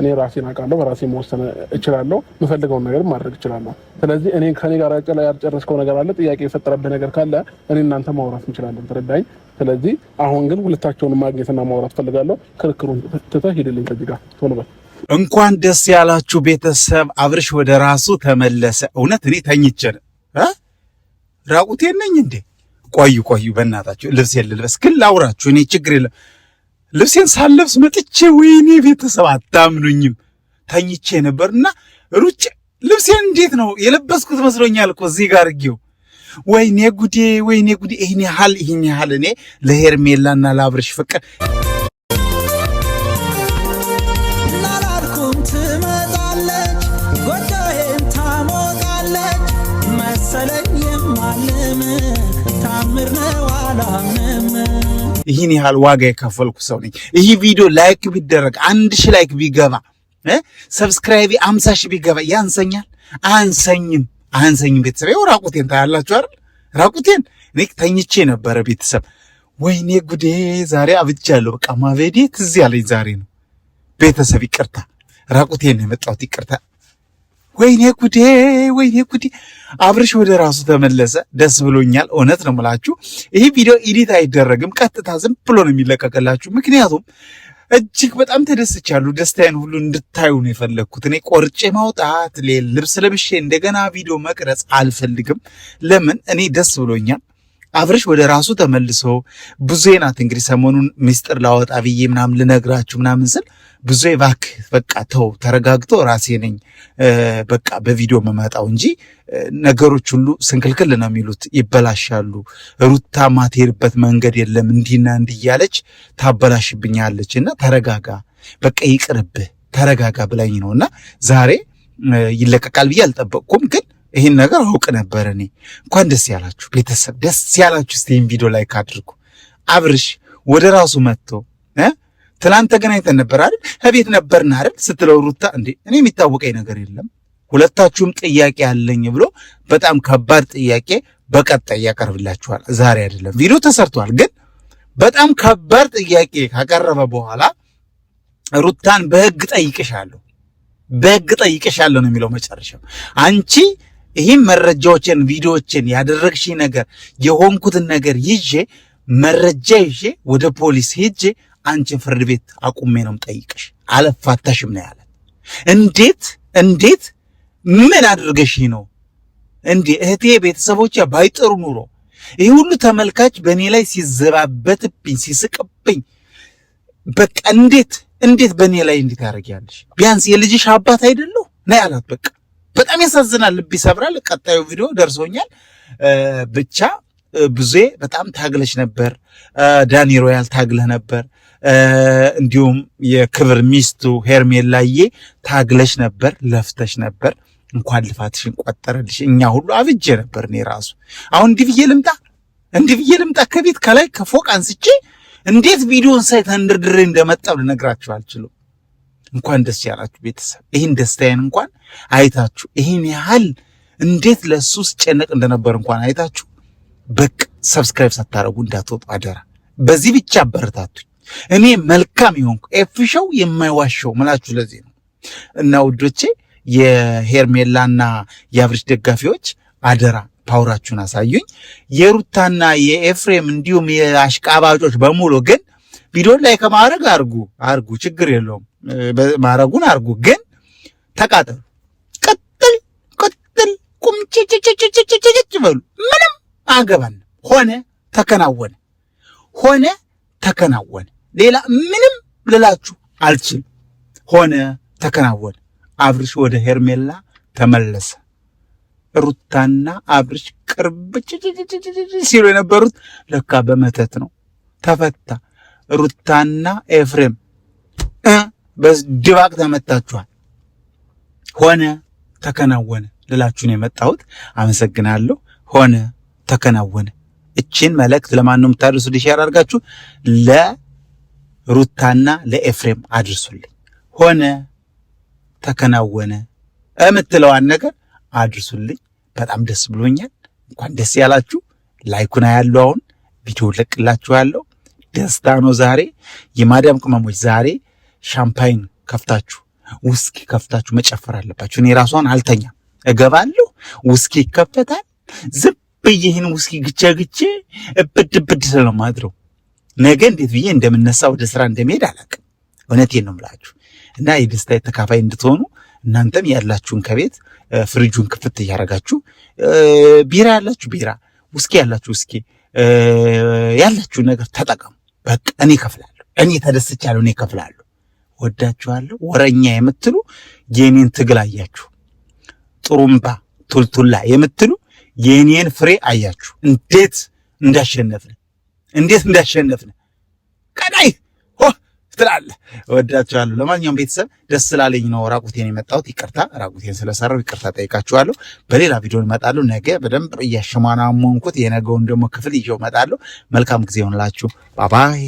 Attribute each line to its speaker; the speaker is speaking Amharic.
Speaker 1: እኔ ራሴን አውቃለሁ፣ በራሴ መወሰን እችላለሁ፣ የምፈልገውን ነገር ማድረግ እችላለሁ። ስለዚህ እኔ ከኔ ጋር ያልጨረስከው ነገር አለ፣ ጥያቄ የፈጠረብህ ነገር ካለ እኔ እናንተ ማውራት እንችላለን። ተረዳኝ። ስለዚህ አሁን ግን ሁለታቸውን ማግኘትና ማውራት ፈልጋለሁ። ክርክሩን ትተህ ሂድልኝ ከዚህ ጋር ቶሎ በል።
Speaker 2: እንኳን ደስ ያላችሁ ቤተሰብ። አብርሽ ወደ ራሱ ተመለሰ። እውነት እኔ ተኝቼ ነው ራቁቴን ነኝ እንዴ? ቆዩ በእናታችሁ ልብሴን ልልበስ። ግን ላውራችሁ፣ እኔ ችግር የለም ልብሴን ሳልለብስ መጥቼ ወይኔ ቤተሰብ አታምኑኝም። ተኝቼ ነበርና ሩጬ ልብሴን እንዴት ነው የለበስኩት መስሎኛል እኮ እዚህ ጋር አድርጌው። ወይኔ ጉዴ ይህን ያህል እኔ ለሄርሜላና ለአብርሽ ፍቅር ይህን ያህል ዋጋ የከፈልኩ ሰው ነኝ። ይህ ቪዲዮ ላይክ ቢደረግ 1000 ላይክ ቢገባ ሰብስክራይብ 50,000 ቢገባ ያንሰኛል? አንሰኝም። ቤተሰብ ይኸው ራቁቴን ታያላችሁ አይደል? ራቁቴን እኔ ተኝቼ ነበረ ቤተሰብ። ወይኔ ጉዴ ዛሬ አብጃለሁ። በቃ ማቬዴ ትዝ ያለኝ ዛሬ ነው ቤተሰብ። ይቅርታ ራቁቴን ነው የመጣሁት፣ ይቅርታ። ወይኔ ጉዴ አብርሽ ወደ ራሱ ተመለሰ። ደስ ብሎኛል። እውነት ነው የምላችሁ። ይህ ቪዲዮ ኤዲት አይደረግም፣ ቀጥታ ዝም ብሎ ነው የሚለቀቅላችሁ። ምክንያቱም እጅግ በጣም ተደስቻለሁ። ደስታዬን ሁሉ እንድታዩ ነው የፈለግኩት። እኔ ቆርጬ ማውጣት ልብስ ለብሼ እንደገና ቪዲዮ መቅረጽ አልፈልግም። ለምን? እኔ ደስ ብሎኛል። አብርሽ ወደ ራሱ ተመልሶ ብዙ ናት እንግዲህ ሰሞኑን ሚስጥር ላወጣ ብዬ ምናምን ልነግራችሁ ምናምን ስል ብዙ እባክህ በቃ ተው፣ ተረጋግቶ ራሴ ነኝ በቃ በቪዲዮ መመጣው እንጂ ነገሮች ሁሉ ስንክልክል ነው የሚሉት፣ ይበላሻሉ። ሩታ ማትሄድበት መንገድ የለም፣ እንዲህና እንዲህ እያለች ታበላሽብኛለች እና ተረጋጋ፣ በቃ ይቅርብህ፣ ተረጋጋ ብላኝ ነውና ዛሬ ይለቀቃል ብዬ አልጠበቅኩም ግን ይህን ነገር አውቅ ነበር። እኔ እንኳን ደስ ያላችሁ ቤተሰብ፣ ደስ ያላችሁ። እስቲ ይህን ቪዲዮ ላይክ አድርጉ። አብርሽ ወደ ራሱ መጥቶ ትናንት ተገናኝተን ነበር አይደል? ከቤት ነበርን አይደል ስትለው ሩታ እንዴ እኔ የሚታወቀኝ ነገር የለም ሁለታችሁም ጥያቄ አለኝ ብሎ በጣም ከባድ ጥያቄ በቀጣይ ያቀርብላችኋል። ዛሬ አይደለም ቪዲዮ ተሰርቷል፣ ግን በጣም ከባድ ጥያቄ ካቀረበ በኋላ ሩታን በህግ ጠይቅሻለሁ ነው የሚለው መጨረሻው። አንቺ ይህም መረጃዎችን ቪዲዮዎችን ያደረግሽ ነገር የሆንኩትን ነገር ይዤ መረጃ ይዤ ወደ ፖሊስ ሄጄ አንቺን ፍርድ ቤት አቁሜ ነው ጠይቅሽ፣ አልፋታሽም ነው ያለ። እንዴት ምን አድርገሽ ነው እንዴ? እህቴ ቤተሰቦቿ ባይጠሩ ኑሮ ይህ ሁሉ ተመልካች በእኔ ላይ ሲዘባበትብኝ ሲስቅብኝ በቃ እንዴት በእኔ ላይ እንዴት ያደርጊያለሽ? ቢያንስ የልጅሽ አባት አይደለሁ ነው ያላት። በቃ በጣም ያሳዝናል፣ ልብ ይሰብራል። ቀጣዩ ቪዲዮ ደርሶኛል። ብቻ ብዙ በጣም ታግለሽ ነበር፣ ዳኒ ሮያል ታግለህ ነበር፣ እንዲሁም የክብር ሚስቱ ሄርሜላዬ ታግለሽ ነበር፣ ለፍተሽ ነበር። እንኳን ልፋትሽን ቆጠረልሽ። እኛ ሁሉ አብጄ ነበር። እኔ ራሱ አሁን እንዲህ ብዬ ልምጣ ከቤት ከላይ ከፎቅ አንስቼ እንዴት ቪዲዮን ሳይ ተንደርድሬ እንደመጣው ልነግራችሁ አልችልም። እንኳን ደስ ያላችሁ ቤተሰብ። ይህን ደስታዬን እንኳን አይታችሁ ይህን ያህል እንዴት ለሱ ስጨነቅ እንደነበር እንኳን አይታችሁ በቃ ሰብስክራይብ ሳታረጉ እንዳትወጡ አደራ። በዚህ ብቻ አበረታቱኝ። እኔ መልካም ይሆንኩ ኤፍሾው የማይዋሸው ምላችሁ ለዚህ ነው። እና ውዶቼ የሄርሜላና የአብርሽ ደጋፊዎች አደራ ፓወራችሁን አሳዩኝ። የሩታና የኤፍሬም እንዲሁም የአሽቃባጮች በሙሉ ግን ቪዲዮ ላይ ከማድረግ አርጉ፣ ችግር የለውም ማረጉን አርጉ። ግን ተቃጠሉ፣ ቀጥል ቁምጭጭጭጭጭጭጭ በሉ። ምንም አገባን። ሆነ ተከናወነ። ሌላ ምንም ልላችሁ አልችልም። ሆነ ተከናወነ። አብርሽ ወደ ሄርሜላ ተመለሰ። ሩታና አብርሽ ቅርብ ሲሉ የነበሩት ለካ በመተት ነው። ተፈታ። ሩታና ኤፍሬም በድባቅ ተመታችኋል። ሆነ ተከናወነ ልላችሁ ነው የመጣሁት። አመሰግናለሁ። ሆነ ተከናወነ። እቺን መልእክት ለማን ነው የምታደርሱት? ሼር አድርጋችሁ ለሩታና ለኤፍሬም አድርሱልኝ። ሆነ ተከናወነ የምትለዋን ነገር አድርሱልኝ። በጣም ደስ ብሎኛል። እንኳን ደስ ያላችሁ። ላይኩና ያለው አሁን ቪዲዮ ለቅላችኋለሁ። ደስታ ነው ዛሬ። የማዳም ቅመሞች ዛሬ ሻምፓይን ከፍታችሁ ውስኪ ከፍታችሁ መጨፈር አለባችሁ። እኔ ራሷን አልተኛም፣ እገባለሁ፣ ውስኪ ይከፈታል። ዝም ብዬ ይህን ውስኪ ግቼ እብድ ስለማድረው ነገ እንዴት ብዬ እንደምነሳ ወደ ስራ እንደሚሄድ አላውቅም። እውነቴን ነው የምላችሁ። እና የደስታ ተካፋይ እንድትሆኑ እናንተም ያላችሁን ከቤት ፍሪጁን ክፍት እያደረጋችሁ ቢራ ያላችሁ ቢራ፣ ውስኪ ያላችሁ ውስኪ፣ ያላችሁ ነገር ተጠቀሙ። በቃ እኔ እከፍላለሁ፣ እኔ ተደስቻለሁ፣ እኔ እከፍላለሁ። ወዳችኋለሁ። ወረኛ የምትሉ የኔን ትግል አያችሁ፣ ጥሩምባ ቱልቱላ የምትሉ የኔን ፍሬ አያችሁ፣ እንዴት እንዳሸነፍን ቀዳይ ትላለህ። ወዳችኋለሁ። ለማንኛውም ቤተሰብ ደስ ስላለኝ ነው ራቁቴን የመጣሁት። ይቅርታ ራቁቴን ስለሰራው ይቅርታ ጠይቃችኋለሁ። በሌላ ቪዲዮ እመጣለሁ። ነገ በደንብ እያሸማናሞንኩት የነገውን ደግሞ ክፍል ይዤው እመጣለሁ። መልካም ጊዜ ይሆንላችሁ። ባባይ